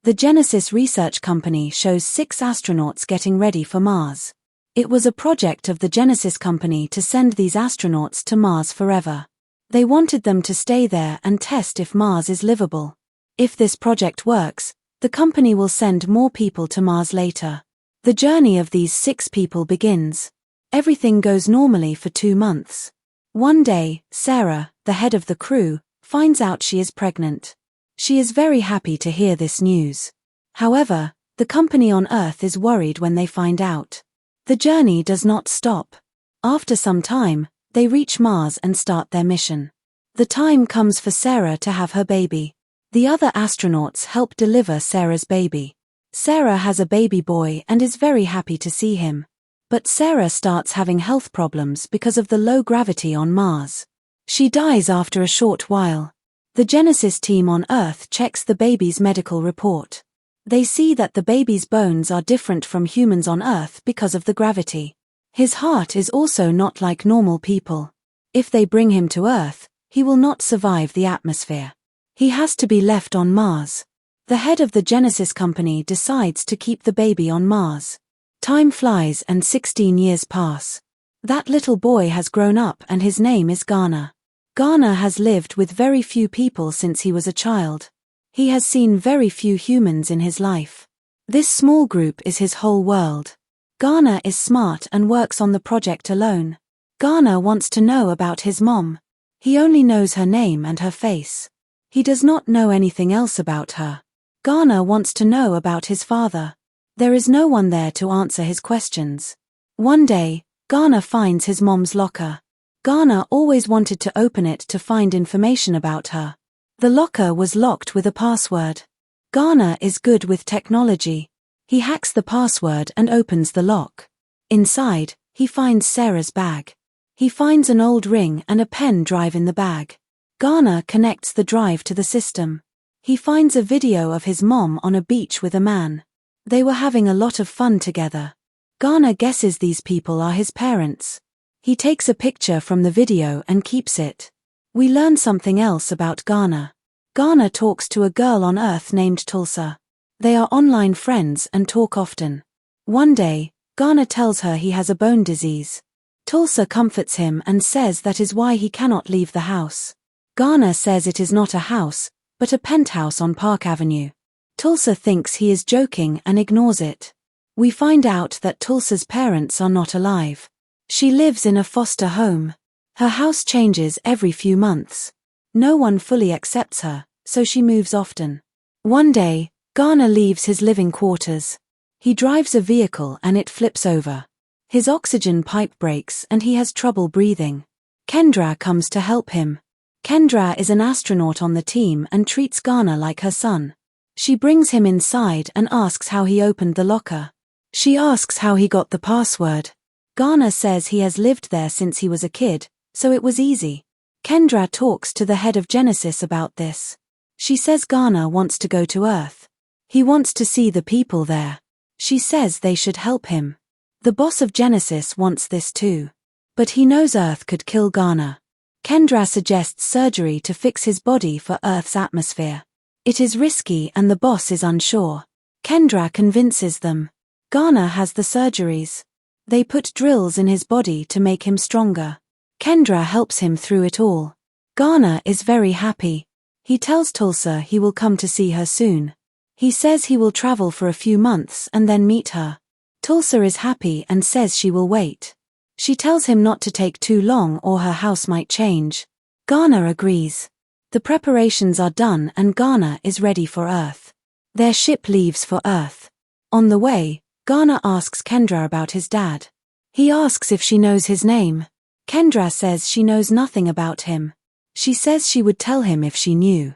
The Genesis research company shows 6 astronauts getting ready for Mars. It was a project of the Genesis company to send these astronauts to Mars forever. They wanted them to stay there and test if Mars is livable. If this project works, the company will send more people to Mars later. The journey of these 6 people begins. Everything goes normally for 2 months. One day, Sarah, the head of the crew, finds out she is pregnant. She is very happy to hear this news. However, the company on Earth is worried when they find out. The journey does not stop. After some time, they reach Mars and start their mission. The time comes for Sarah to have her baby. The other astronauts help deliver Sarah's baby. Sarah has a baby boy and is very happy to see him. But Sarah starts having health problems because of the low gravity on Mars. She dies after a short while. The Genesis team on Earth checks the baby's medical report. They see that the baby's bones are different from humans on Earth because of the gravity. His heart is also not like normal people. If they bring him to Earth, he will not survive the atmosphere. He has to be left on Mars. The head of the Genesis company decides to keep the baby on Mars. Time flies and 16 years pass. That little boy has grown up and his name is Garner. Garner has lived with very few people since he was a child. He has seen very few humans in his life. This small group is his whole world. Garner is smart and works on the project alone. Garner wants to know about his mom. He only knows her name and her face. He does not know anything else about her. Garner wants to know about his father. There is no one there to answer his questions. One day, Garner finds his mom's locker. Garner always wanted to open it to find information about her. The locker was locked with a password. Garner is good with technology. He hacks the password and opens the lock. Inside, he finds Sarah's bag. He finds an old ring and a pen drive in the bag. Garner connects the drive to the system. He finds a video of his mom on a beach with a man. They were having a lot of fun together. Garner guesses these people are his parents. He takes a picture from the video and keeps it. We learn something else about Garner. Garner talks to a girl on Earth named Tulsa. They are online friends and talk often. One day, Garner tells her he has a bone disease. Tulsa comforts him and says that is why he cannot leave the house. Garner says it is not a house, but a penthouse on Park Avenue. Tulsa thinks he is joking and ignores it. We find out that Tulsa's parents are not alive. She lives in a foster home. Her house changes every few months. No one fully accepts her, so she moves often. One day, Garner leaves his living quarters. He drives a vehicle and it flips over. His oxygen pipe breaks and he has trouble breathing. Kendra comes to help him. Kendra is an astronaut on the team and treats Garner like her son. She brings him inside and asks how he opened the locker. She asks how he got the password. Garner says he has lived there since he was a kid, so it was easy. Kendra talks to the head of Genesis about this. She says Garner wants to go to Earth. He wants to see the people there. She says they should help him. The boss of Genesis wants this too. But he knows Earth could kill Garner. Kendra suggests surgery to fix his body for Earth's atmosphere. It is risky and the boss is unsure. Kendra convinces them. Garner has the surgeries. They put drills in his body to make him stronger. Kendra helps him through it all. Garner is very happy. He tells Tulsa he will come to see her soon. He says he will travel for a few months and then meet her. Tulsa is happy and says she will wait. She tells him not to take too long or her house might change. Garner agrees. The preparations are done and Garner is ready for Earth. Their ship leaves for Earth. On the way, Garner asks Kendra about his dad. He asks if she knows his name. Kendra says she knows nothing about him. She says she would tell him if she knew.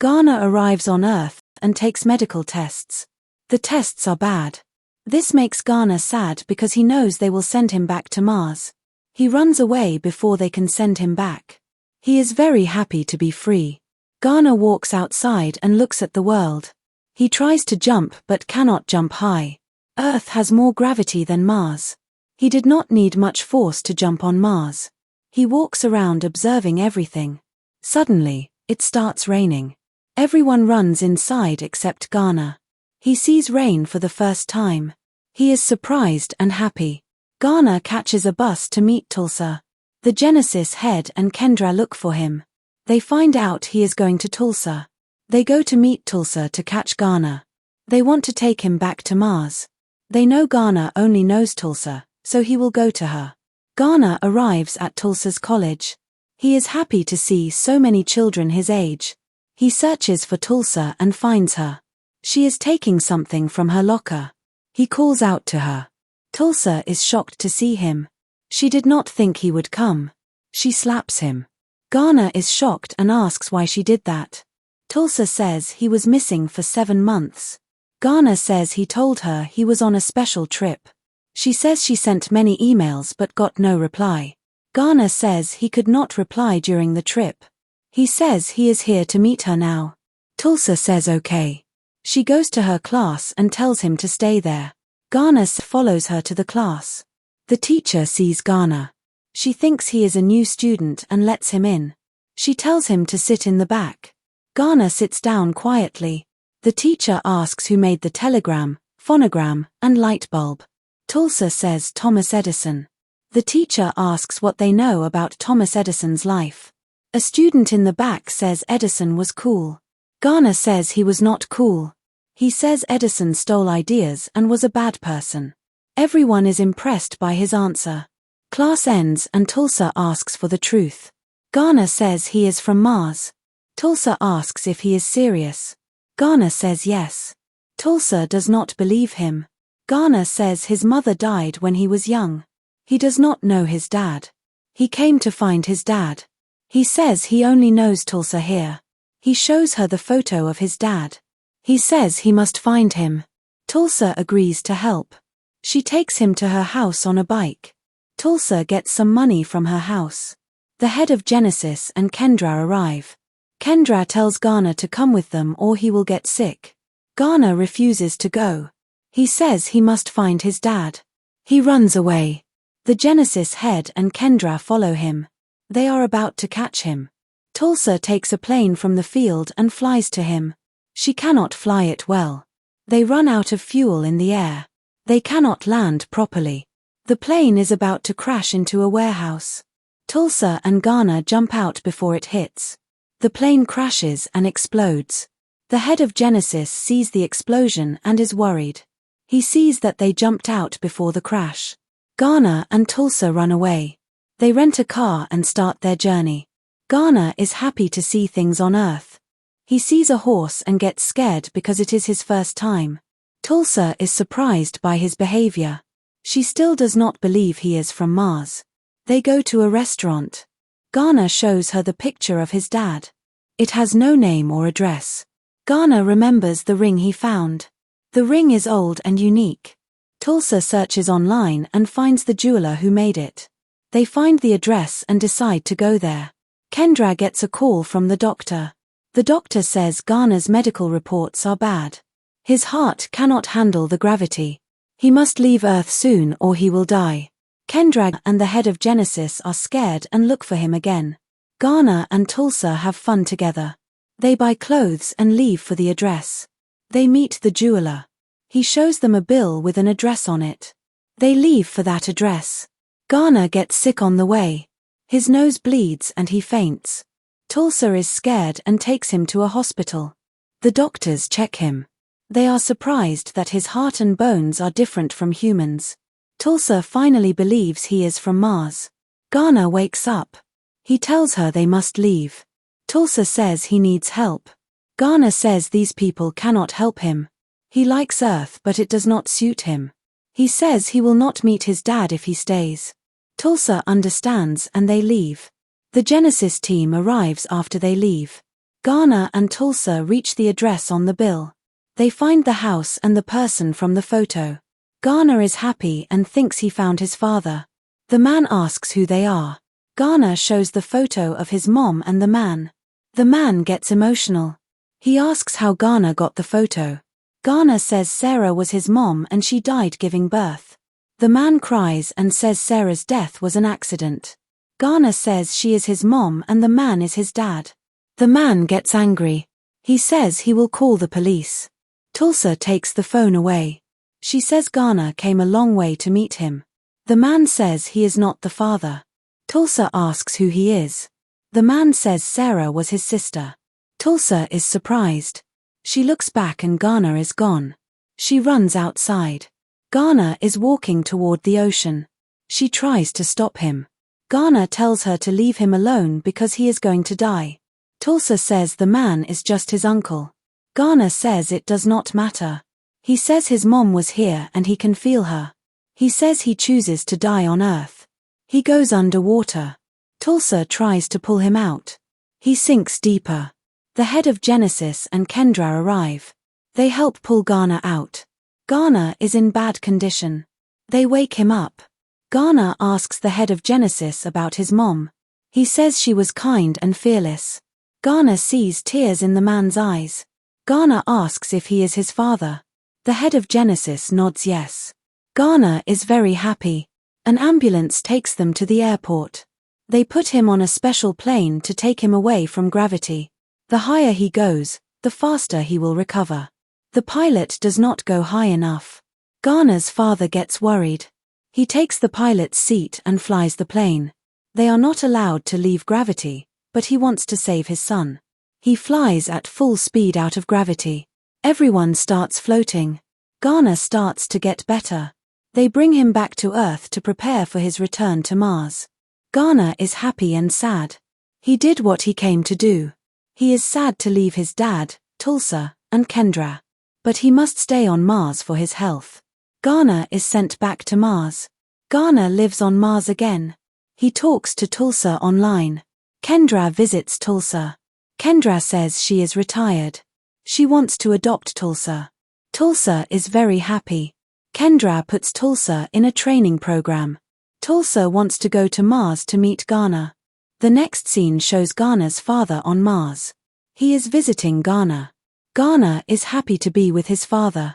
Garner arrives on Earth and takes medical tests. The tests are bad. This makes Garner sad because he knows they will send him back to Mars. He runs away before they can send him back. He is very happy to be free. Garner walks outside and looks at the world. He tries to jump but cannot jump high. Earth has more gravity than Mars. He did not need much force to jump on Mars. He walks around observing everything. Suddenly, it starts raining. Everyone runs inside except Garner. He sees rain for the first time. He is surprised and happy. Garner catches a bus to meet Tulsa. The Genesis head and Kendra look for him. They find out he is going to Tulsa. They go to meet Tulsa to catch Garner. They want to take him back to Mars. They know Garner only knows Tulsa, so he will go to her. Garner arrives at Tulsa's college. He is happy to see so many children his age. He searches for Tulsa and finds her. She is taking something from her locker. He calls out to her. Tulsa is shocked to see him. She did not think he would come. She slaps him. Garner is shocked and asks why she did that. Tulsa says he was missing for 7 months. Garner says he told her he was on a special trip. She says she sent many emails but got no reply. Garner says he could not reply during the trip. He says he is here to meet her now. Tulsa says okay. She goes to her class and tells him to stay there. Garner follows her to the class. The teacher sees Garner. She thinks he is a new student and lets him in. She tells him to sit in the back. Garner sits down quietly. The teacher asks who made the telegram, phonogram, and light bulb. Tulsa says Thomas Edison. The teacher asks what they know about Thomas Edison's life. A student in the back says Edison was cool. Garner says he was not cool. He says Edison stole ideas and was a bad person. Everyone is impressed by his answer. Class ends and Tulsa asks for the truth. Garner says he is from Mars. Tulsa asks if he is serious. Garner says yes. Tulsa does not believe him. Garner says his mother died when he was young. He does not know his dad. He came to find his dad. He says he only knows Tulsa here. He shows her the photo of his dad. He says he must find him. Tulsa agrees to help. She takes him to her house on a bike. Tulsa gets some money from her house. The head of Genesis and Kendra arrive. Kendra tells Garner to come with them or he will get sick. Garner refuses to go. He says he must find his dad. He runs away. The Genesis head and Kendra follow him. They are about to catch him. Tulsa takes a plane from the field and flies to him. She cannot fly it well. They run out of fuel in the air. They cannot land properly. The plane is about to crash into a warehouse. Tulsa and Garner jump out before it hits. The plane crashes and explodes. The head of Genesis sees the explosion and is worried. He sees that they jumped out before the crash. Garner and Tulsa run away. They rent a car and start their journey. Garner is happy to see things on Earth. He sees a horse and gets scared because it is his first time. Tulsa is surprised by his behavior. She still does not believe he is from Mars. They go to a restaurant. Garner shows her the picture of his dad. It has no name or address. Garner remembers the ring he found. The ring is old and unique. Tulsa searches online and finds the jeweler who made it. They find the address and decide to go there. Kendra gets a call from the doctor. The doctor says Garner's medical reports are bad. His heart cannot handle the gravity. He must leave Earth soon or he will die. Kendra and the head of Genesis are scared and look for him again. Garner and Tulsa have fun together. They buy clothes and leave for the address. They meet the jeweler. He shows them a bill with an address on it. They leave for that address. Garner gets sick on the way. His nose bleeds and he faints. Tulsa is scared and takes him to a hospital. The doctors check him. They are surprised that his heart and bones are different from humans. Tulsa finally believes he is from Mars. Garner wakes up. He tells her they must leave. Tulsa says he needs help. Garner says these people cannot help him. He likes Earth but it does not suit him. He says he will not meet his dad if he stays. Tulsa understands and they leave. The Genesis team arrives after they leave. Garner and Tulsa reach the address on the bill. They find the house and the person from the photo. Garner is happy and thinks he found his father. The man asks who they are. Garner shows the photo of his mom and the man. The man gets emotional. He asks how Garner got the photo. Garner says Sarah was his mom and she died giving birth. The man cries and says Sarah's death was an accident. Garner says she is his mom and the man is his dad. The man gets angry. He says he will call the police. Tulsa takes the phone away. She says Garner came a long way to meet him. The man says he is not the father. Tulsa asks who he is. The man says Sarah was his sister. Tulsa is surprised. She looks back and Garner is gone. She runs outside. Garner is walking toward the ocean. She tries to stop him. Garner tells her to leave him alone because he is going to die. Tulsa says the man is just his uncle. Garner says it does not matter. He says his mom was here and he can feel her. He says he chooses to die on Earth. He goes underwater. Tulsa tries to pull him out. He sinks deeper. The head of Genesis and Kendra arrive. They help pull Garner out. Garner is in bad condition. They wake him up. Garner asks the head of Genesis about his mom. He says she was kind and fearless. Garner sees tears in the man's eyes. Garner asks if he is his father. The head of Genesis nods yes. Garner is very happy. An ambulance takes them to the airport. They put him on a special plane to take him away from gravity. The higher he goes, the faster he will recover. The pilot does not go high enough. Garner's father gets worried. He takes the pilot's seat and flies the plane. They are not allowed to leave gravity, but he wants to save his son. He flies at full speed out of gravity. Everyone starts floating. Garner starts to get better. They bring him back to Earth to prepare for his return to Mars. Garner is happy and sad. He did what he came to do. He is sad to leave his dad, Tulsa, and Kendra. But he must stay on Mars for his health. Garner is sent back to Mars. Garner lives on Mars again. He talks to Tulsa online. Kendra visits Tulsa. Kendra says she is retired. She wants to adopt Tulsa. Tulsa is very happy. Kendra puts Tulsa in a training program. Tulsa wants to go to Mars to meet Garner. The next scene shows Garner's father on Mars. He is visiting Garner. Garner is happy to be with his father.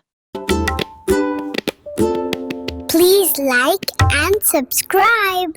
Please like and subscribe.